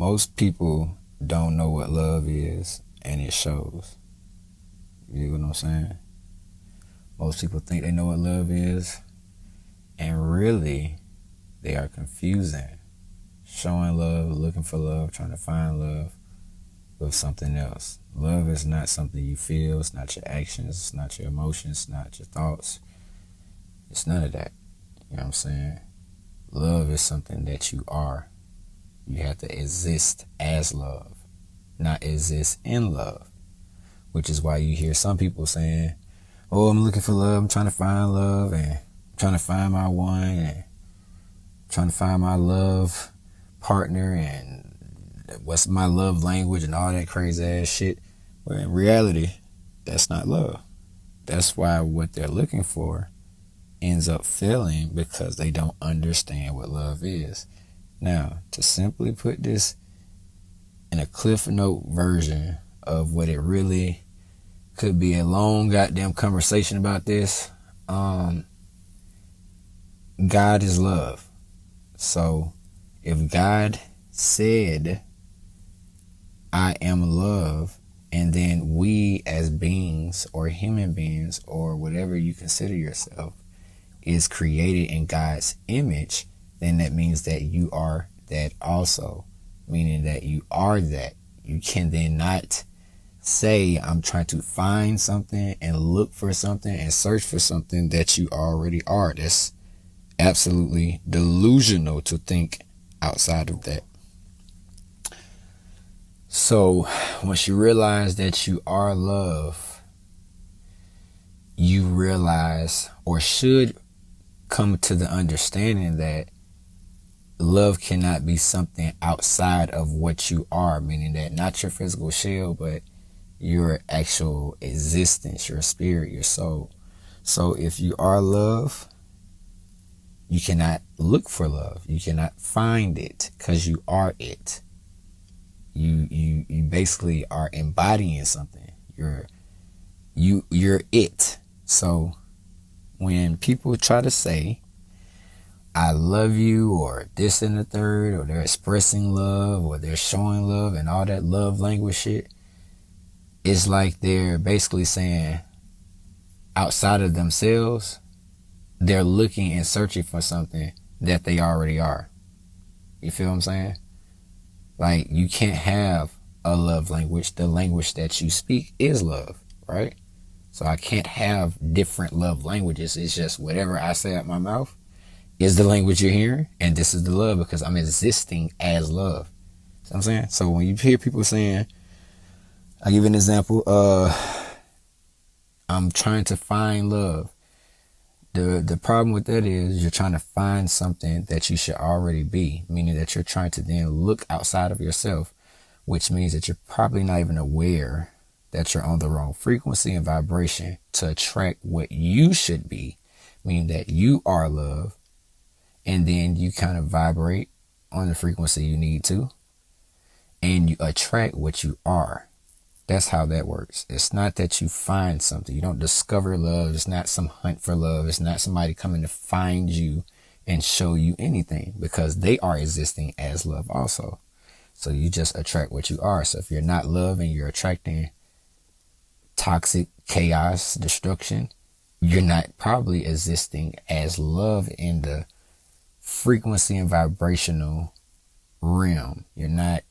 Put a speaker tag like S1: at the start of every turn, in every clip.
S1: most people don't know what love is, and it shows. You know what I'm saying? Most people think they know what love is, and really, they are confusing showing love, looking for love, trying to find love with something else. Love is not something you feel. It's not your actions. It's not your emotions. It's not your thoughts. It's none of that. You know what I'm saying? Love is something that you are. You have to exist as love, not exist in love. Which is why you hear some people saying, oh, I'm looking for love. I'm trying to find love, and I'm trying to find my one, and I'm trying to find my love partner, and what's my love language, and all that crazy ass shit. Well, in reality, that's not love. That's why what they're looking for ends up failing, because they don't understand what love is. Now, to simply put this in a Cliff Note version of what it really could be, a long goddamn conversation about this. God is love. So if God said, I am love, and then we as beings or human beings or whatever you consider yourself is created in God's image, then that means that you are that also, meaning that you are that. You can then not say, I'm trying to find something and look for something and search for something that you already are. That's absolutely delusional to think outside of that. So once you realize that you are love, you realize, or should come to the understanding, that love cannot be something outside of what you are, meaning that not your physical shell, but your actual existence, your spirit, your soul. So if you are love, you cannot look for love. You cannot find it, because you are it. You basically are embodying something. You're it. So when people try to say, I love you, or this and the third, or they're expressing love, or they're showing love, and all that love language shit, it's like they're basically saying, outside of themselves, they're looking and searching for something that they already are. You feel what I'm saying? Like, you can't have a love language. The language that you speak is love, right? So I can't have different love languages. It's just whatever I say out my mouth is the language you're hearing, and this is the love, because I'm existing as love. You know what I'm saying? So when you hear people saying, I'll give you an example, I'm trying to find love. The problem with that is you're trying to find something that you should already be, meaning that you're trying to then look outside of yourself, which means that you're probably not even aware that you're on the wrong frequency and vibration to attract what you should be, meaning that you are love, and then you kind of vibrate on the frequency you need to, and you attract what you are. That's how that works. It's not that you find something. You don't discover love. It's not some hunt for love. It's not somebody coming to find you and show you anything, because they are existing as love also. So you just attract what you are. So if you're not love and you're attracting toxic chaos, destruction, you're not probably existing as love in the frequency and vibrational realm. You're not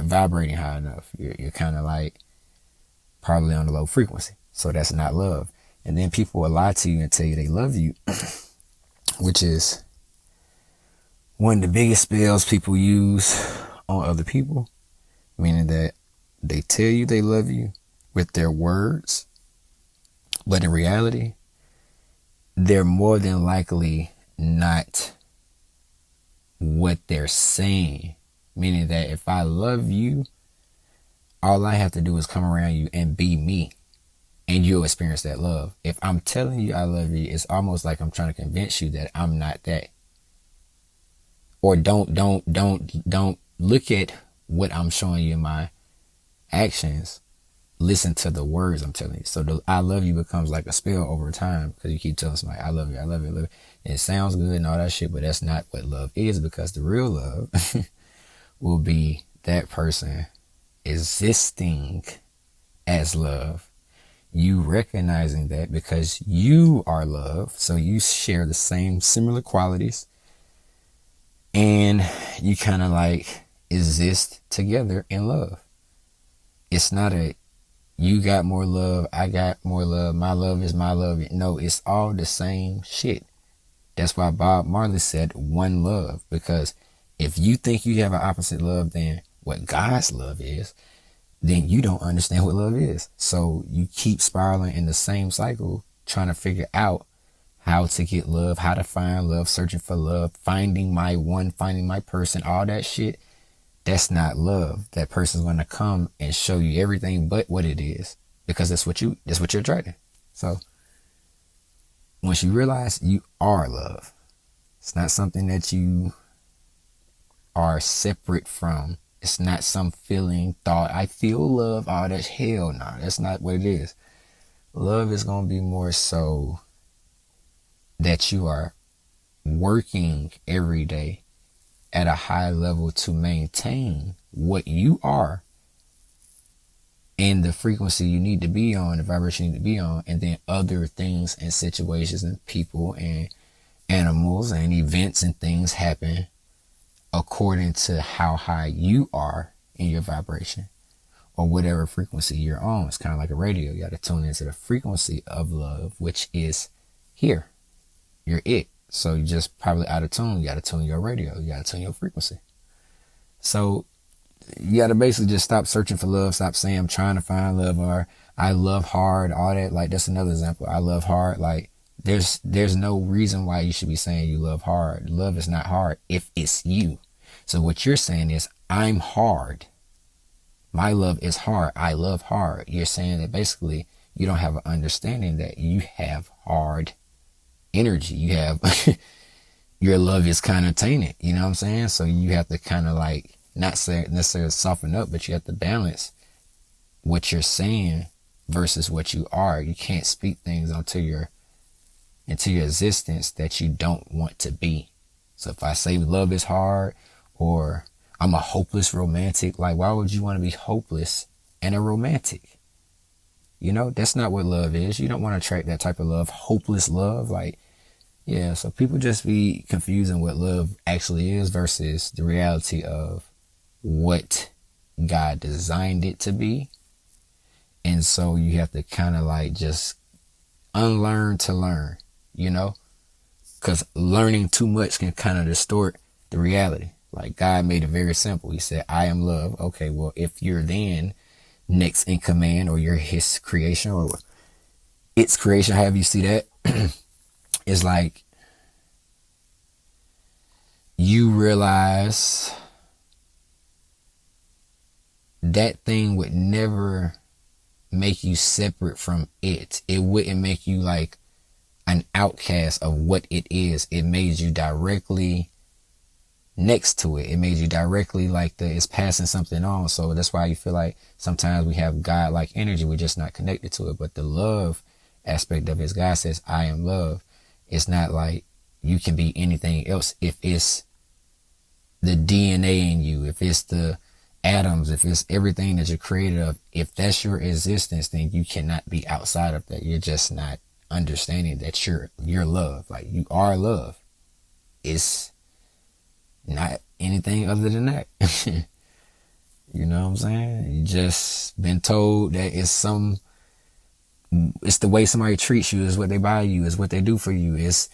S1: vibrating high enough. You're kind of like probably on a low frequency. So that's not love. And then people will lie to you and tell you they love you, which is one of the biggest spells people use on other people, meaning that they tell you they love you with their words, but in reality, they're more than likely not what they're saying. Meaning that if I love you, all I have to do is come around you and be me, and you'll experience that love. If I'm telling you I love you, it's almost like I'm trying to convince you that I'm not that. Or don't look at what I'm showing you in my actions. Listen to the words I'm telling you. So the I love you becomes like a spell over time, because you keep telling somebody, I love you, I love you, I love you. And it sounds good and all that shit, but that's not what love is, because the real love will be that person existing as love. You recognizing that because you are love. So you share the same similar qualities, and you kind of like exist together in love. It's not a you got more love, I got more love, my love is my love. No, it's all the same shit. That's why Bob Marley said one love, because if you think you have an opposite love than what God's love is, then you don't understand what love is. So you keep spiraling in the same cycle, trying to figure out how to get love, how to find love, searching for love, finding my one, finding my person, all that shit. That's not love. That person's going to come and show you everything but what it is, because that's what you're attracting. So once you realize you are love, it's not something that you are separate from. It's not some feeling, thought, I feel love, all that. Hell no, that's not what it is. Love is going to be more so that you are working every day at a high level to maintain what you are and the frequency you need to be on, the vibration you need to be on, and then other things and situations and people and animals and events and things happen according to how high you are in your vibration or whatever frequency you're on. It's kind of like a radio. You got to tune into the frequency of love, which is here. You're it. So you just probably out of tune. You got to tune your radio. You got to tune your frequency. So you got to basically just stop searching for love. Stop saying I'm trying to find love, or I love hard, all that. Like, that's another example. I love hard. Like, there's no reason why you should be saying you love hard. Love is not hard if it's you. So what you're saying is, I'm hard. My love is hard. I love hard. You're saying that basically you don't have an understanding that you have hard energy. You have your love is kind of tainted. You know what I'm saying? So you have to kind of like, not say necessarily soften up, but you have to balance what you're saying versus what you are. You can't speak things into your existence that you don't want to be. So if I say love is hard, or I'm a hopeless romantic, like, why would you want to be hopeless and a romantic? You know, that's not what love is. You don't want to attract that type of love, hopeless love. Like, yeah, so people just be confusing what love actually is versus the reality of what God designed it to be. And so you have to kind of like just unlearn to learn, you know, because learning too much can kind of distort the reality. Like, God made it very simple. He said, I am love. Okay, well, if you're then next in command, or you're his creation, or its creation, however you see that, it's like you realize that thing would never make you separate from it. It wouldn't make you like an outcast of what it is. It made you directly next to it. It made you directly like it's passing something on. So that's why you feel like sometimes we have God-like energy. We're just not connected to it. But the love aspect of it, God says, I am love. It's not like you can be anything else. If it's the DNA in you, if it's the atoms, if it's everything that you're created of, if that's your existence, then you cannot be outside of that. You're just not understanding that you're love. Like, you are love. It's not anything other than that. You know what I'm saying? You just been told that it's the way somebody treats you, is what they buy you, is what they do for you. It's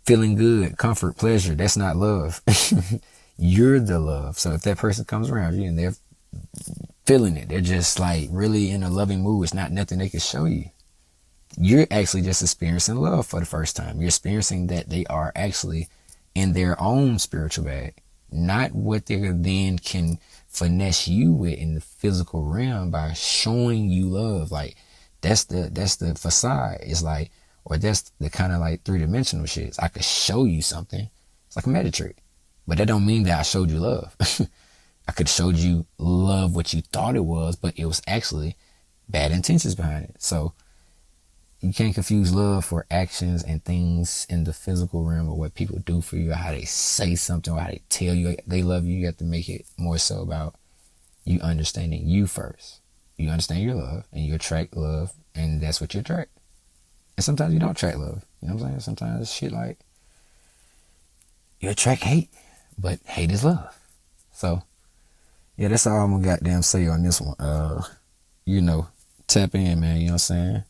S1: feeling good, comfort, pleasure. That's not love. You're the love. So if that person comes around you and they're feeling it, they're just like really in a loving mood, it's not nothing they can show you. You're actually just experiencing love for the first time. You're experiencing that they are actually in their own spiritual bag, not what they then can finesse you with in the physical realm by showing you love. Like, that's the facade. It's like, or that's the kind of like 3-dimensional shit. I could show you something. It's like a magic trick, but that don't mean that I showed you love. I could showed you love what you thought it was, but it was actually bad intentions behind it. So You can't confuse love for actions and things in the physical realm, or what people do for you, or how they say something, or how they tell you they love you. You have to make it more so about you understanding you first. You understand your love, and you attract love, and that's what you attract. And sometimes you don't attract love. You know what I'm saying? Sometimes it's shit like you attract hate, but hate is love. So yeah, that's all I'm gonna goddamn say on this one. Tap in, man. You know what I'm saying?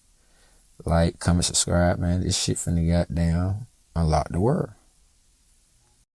S1: Like, comment, subscribe, man. This shit finna goddamn unlock the world.